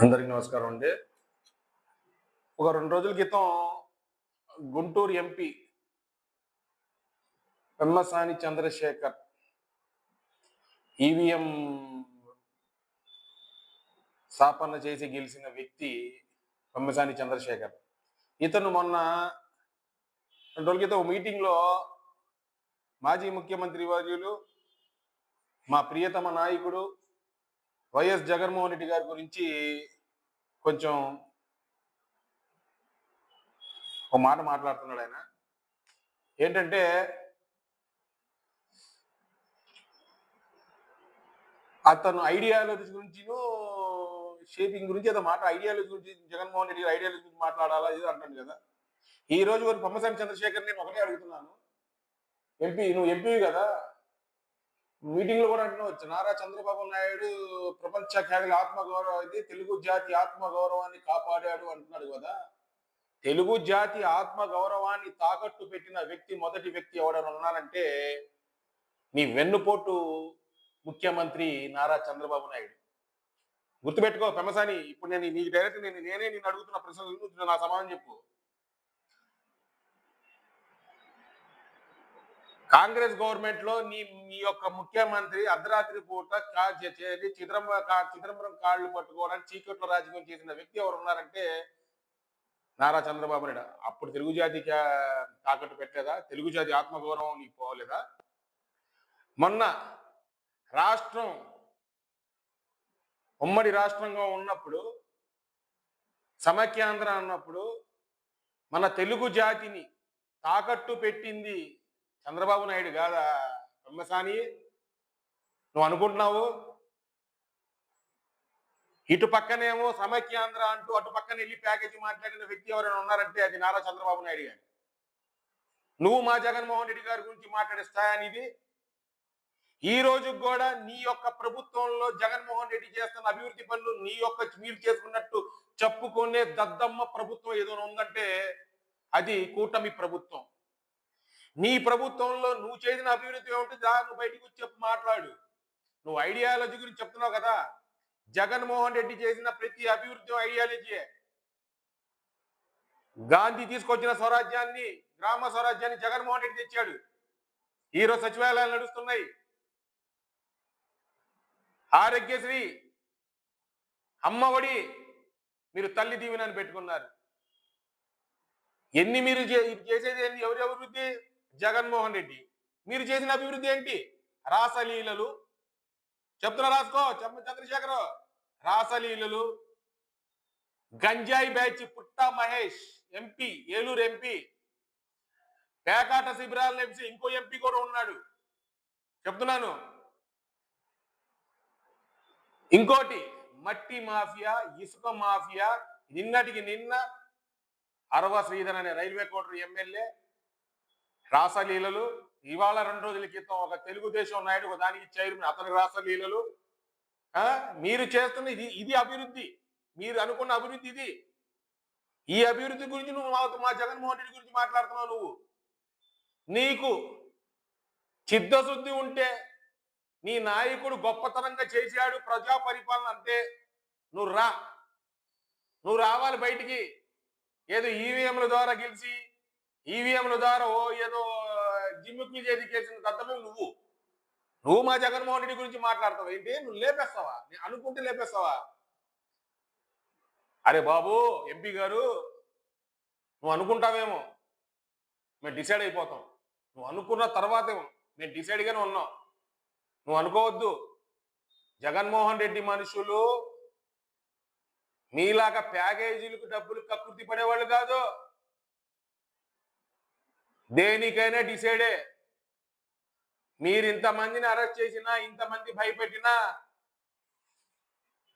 అందరికి నమస్కారం అండి. ఒక 2 రోజుల క్రితం గుంటూరు ఎంపీ పెమ్మసాని చంద్రశేఖర్ ఈవీఎం స్థాపన చేసి గెలిచిన వ్యక్తి పెమ్మసాని చంద్రశేఖర్. ఇతను మొన్న 2 రోజుల క్రితం మీటింగ్‌లో మాజీ ముఖ్యమంత్రి వర్యులు, మా ప్రియతమ నాయకుడు వైఎస్ జగన్మోహన్ రెడ్డి గారి గురించి కొంచెం ఒక మాట మాట్లాడుతున్నాడు ఆయన. ఏంటంటే అతను ఐడియాలజీ గురించిను, షేపింగ్ గురించి ఏదో ఐడియాలజీ గురించి జగన్మోహన్ రెడ్డి ఐడియాలజీ గురించి మాట్లాడాలా ఏదో అంటాను కదా. ఈ రోజు వరకు పెమ్మసాని చంద్రశేఖర్ నేను ఒకటే అడుగుతున్నాను. నువ్వు ఎంపీ కదా, మీటింగ్ లో కూడా అంటున్నావు నారా చంద్రబాబు నాయుడు ప్రపంచ ఖ్యాతి ఆత్మగౌరవం ఇది, తెలుగు జాతి ఆత్మగౌరవాన్ని కాపాడాడు అంటున్నాడు కదా. తెలుగు జాతి ఆత్మ గౌరవాన్ని తాకట్టు పెట్టిన మొదటి వ్యక్తి ఎవడని ఉన్నారంటే నీ వెన్నుపోటు ముఖ్యమంత్రి నారా చంద్రబాబు నాయుడు. గుర్తుపెట్టుకో పెమ్మసాని. ఇప్పుడు నేను నీకు డైరెక్ట్ నేనే నేను అడుగుతున్న ప్రశ్నలు నా సమాధానం చెప్పు. కాంగ్రెస్ గవర్నమెంట్ లో నీ యొక్క ముఖ్యమంత్రి అర్ధరాత్రి పూట చిదంబరం కాళ్ళు పట్టుకోవడానికి చీకట్లో రాజకీయం చేసిన వ్యక్తి ఎవరు ఉన్నారంటే నారా చంద్రబాబు నాయుడు. అప్పుడు తెలుగు జాతికి తాకట్టు పెట్టలేదా? తెలుగు జాతి ఆత్మగౌరవం నీకు పోలేదా? మొన్న రాష్ట్రం ఉమ్మడి రాష్ట్రంగా ఉన్నప్పుడు, సమైక్యాంధ్ర అన్నప్పుడు మన తెలుగు జాతిని తాకట్టు పెట్టింది చంద్రబాబు నాయుడు కాదా పెమ్మసాని? నువ్వు అనుకుంటున్నావు ఇటు పక్కనేమో సమైక్యాంధ్ర అంటూ అటు పక్కన వెళ్ళి ప్యాకేజీ మాట్లాడిన వ్యక్తి ఎవరైనా ఉన్నారంటే అది నారా చంద్రబాబు నాయుడు గారు. నువ్వు మా జగన్మోహన్ రెడ్డి గారి గురించి మాట్లాడే స్థాయి. ఈ రోజు కూడా నీ యొక్క ప్రభుత్వంలో జగన్మోహన్ రెడ్డి చేస్తున్న అభివృద్ధి పనులు మీరు చేసుకున్నట్టు చెప్పుకునే దద్దమ్మ ప్రభుత్వం ఏదో ఉందంటే అది కూటమి ప్రభుత్వం. నీ ప్రభుత్వంలో నువ్వు చేసిన అభివృద్ధి ఏమిటి? నువ్వు బయటకు వచ్చి చెప్పు, మాట్లాడు. నువ్వు ఐడియాలజీ గురించి చెప్తున్నావు కదా. జగన్మోహన్ రెడ్డి చేసిన ప్రతి అభివృద్ధి ఐడియాలజీయే. గాంధీ తీసుకొచ్చిన స్వరాజ్యాన్ని, గ్రామ స్వరాజ్యాన్ని జగన్మోహన్ రెడ్డి తెచ్చాడు. ఈరోజు సచివాలయాలు నడుస్తున్నాయి. ఆరోగ్యశ్రీ, అమ్మఒడి మీరు తల్లి దీవెనని పెట్టుకున్నారు. మీరు చేసేది ఎవరి అభివృద్ధి? జగన్మోహన్ రెడ్డి. మీరు చేసిన అభివృద్ధి ఏంటి? రాసలీలలు. చెప్తున్నా, రాసుకో చంద్రశేఖర్. రాసలీలలు, గంజాయి బ్యాచ్, పుట్టా మహేష్ ఎంపీ, ఏలూరు ఎంపీ, పేకాట శిబిరాలు ఎంపీ, ఇంకో ఎంపీ కూడా ఉన్నాడు చెప్తున్నాను. ఇంకోటి మట్టి మాఫియా, ఇసుక మాఫియా. నిన్నటికి నిన్న అరవ శ్రీధర్ అనే రైల్వే కోటర్ ఎమ్మెల్యే రాసలీలలు. ఇవాళ 2 రోజుల క్రితం ఒక తెలుగుదేశం నాయుడు దానికి చైర్మన్, అతని రాసలీలలు. మీరు చేస్తున్న ఇది అభివృద్ధి. మీరు అనుకున్న అభివృద్ధి ఇది. ఈ అభివృద్ధి గురించి నువ్వు మా జగన్మోహన్ రెడ్డి గురించి మాట్లాడుతున్నావు. నువ్వు నీకు చిత్తశుద్ధి ఉంటే, నీ నాయకుడు గొప్పతనంగా చేశాడు ప్రజా పరిపాలన అంటే నువ్వు రావాలి బయటికి. ఏదో ఈవీఎంల ద్వారా గెలిచి, ఈవీఎంల ద్వారా ఏదో జిమ్ముకి చేసిన దత్తమే నువ్వు మా జగన్మోహన్ రెడ్డి గురించి మాట్లాడతావు ఏంటి? నువ్వు లేపేస్తావా? అనుకుంటే లేపేస్తావా? అరే బాబు ఎంపీ గారు, నువ్వు అనుకుంటావేమో మేము డిసైడ్ అయిపోతాం. నువ్వు అనుకున్న తర్వాతేమో మేము డిసైడ్గానే ఉన్నాం. నువ్వు అనుకోవద్దు. జగన్మోహన్ రెడ్డి మనుషులు మీలాగా ప్యాకేజీలకు డబ్బులు కక్కుర్తి పడేవాళ్ళు కాదు. దేనికైనా డిసైడే. మీరు ఇంతమందిని అరెస్ట్ చేసినా, ఇంతమంది భయపెట్టినా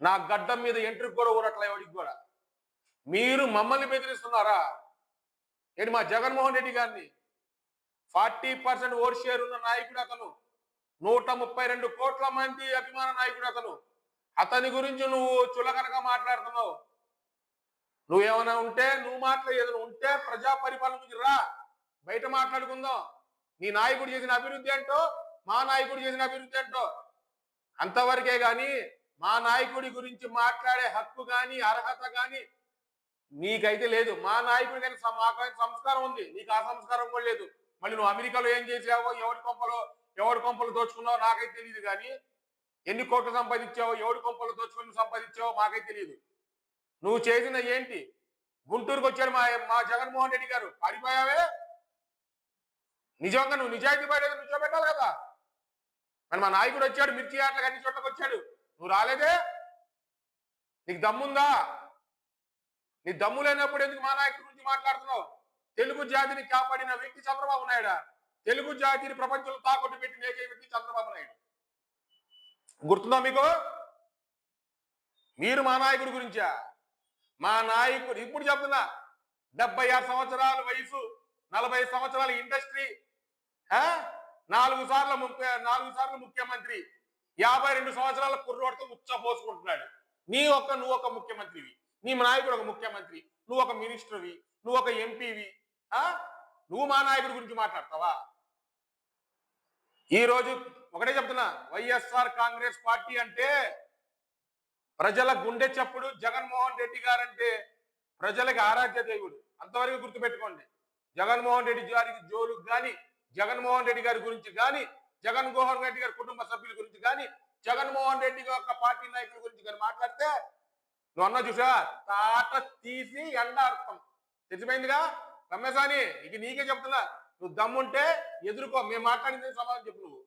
నా గడ్డం మీద ఎంట్రుకు కూడా ఊరట్లే ఎవడికి కూడా. మీరు మమ్మల్ని బెదిరిస్తున్నారా ఏంటి? మా జగన్మోహన్ రెడ్డి గారిని 40% ఓట్ షేర్ ఉన్న నాయకుడు అతను. 132 కోట్ల మంది అభిమాన నాయకుడు అతను. అతని గురించి నువ్వు చులకనగా మాట్లాడుతున్నావు. నువ్వేమైనా ఉంటే ఏదైనా ఉంటే ప్రజా పరిపాలన గురించి రా, బయట మాట్లాడుకుందాం. నీ నాయకుడు చేసిన అభివృద్ధి ఏంటో, మా నాయకుడు చేసిన అభివృద్ధి ఏంటో అంతవరకే. కానీ మా నాయకుడి గురించి మాట్లాడే హక్కు కానీ అర్హత కానీ నీకైతే లేదు. మా నాయకుడి కానీ మాకైతే సంస్కారం ఉంది, నీకు ఆ సంస్కారం కూడా లేదు. మళ్ళీ నువ్వు అమెరికాలో ఏం చేసావో, ఎవడి కొంపలు దోచుకున్నావో నాకైతే తెలియదు. కానీ ఎన్ని కోట్లు సంపాదించావో, ఎవడి కొంపలు దోచుకుని సంపాదించావో మాకైతే తెలియదు. నువ్వు చేసిన ఏంటి? గుంటూరుకు వచ్చాడు మా జగన్మోహన్ రెడ్డి గారు, పారిపోయావే. నిజంగా నువ్వు నిజాయితీ పడేది నువ్వు పెట్టాలి కదా. మరి మా నాయకుడు వచ్చాడు, మిర్చి ఆటలకు అన్ని చోట్లకు వచ్చాడు, నువ్వు రాలేదే. నీకు దమ్ముందా? నీ దమ్ము లేనప్పుడు ఎందుకు మా నాయకుడి గురించి మాట్లాడుతున్నావు? తెలుగు జాతిని కాపాడిన వ్యక్తి చంద్రబాబు నాయుడు. తెలుగు జాతిని ప్రపంచంలో తాకట్టు పెట్టిన ఏకైక వ్యక్తి చంద్రబాబు నాయుడు. గుర్తుందా మీకు? మీరు మా నాయకుడి గురించా? మా నాయకుడు ఇప్పుడు చెప్తున్నా, 76 సంవత్సరాల వయసు, 40 సంవత్సరాల ఇండస్ట్రీ, 4 సార్లు ముఖ్యమంత్రి, 52 సంవత్సరాల కుర్రోడితో ఉచ్చపోసుకుంటున్నాడు. నువ్వు ఒక ముఖ్యమంత్రివి, నీ నాయకుడు ఒక ముఖ్యమంత్రి, నువ్వు ఒక మినిస్టర్వి, నువ్వు ఒక ఎంపీవి. నువ్వు మా నాయకుడి గురించి మాట్లాడతావా? ఈ రోజు ఒకటే చెప్తున్నా, వైఎస్ఆర్ కాంగ్రెస్ పార్టీ అంటే ప్రజల గుండె చప్పుడు. జగన్మోహన్ రెడ్డి గారంటే ప్రజలకు ఆరాధ్య దేవుడు. అంతవరకు గుర్తుపెట్టుకోండి. జగన్మోహన్ రెడ్డి గారికి జోలుకు కానీ, జగన్మోహన్ రెడ్డి గారి గురించి కానీ, జగన్మోహన్ రెడ్డి గారి కుటుంబ సభ్యుల గురించి కానీ, జగన్మోహన్ రెడ్డి యొక్క పార్టీ నాయకుల గురించి కానీ మాట్లాడితే నువ్వు అన్నా చూసా, తాట తీసి ఎండార్థం. తెలిసిపోయిందిగా రమేశాని. ఇక నీకే చెప్తున్నా, నువ్వు దమ్ముంటే ఎదుర్కో. మేము మాట్లాడింది సమాధానం చెప్పు నువ్వు.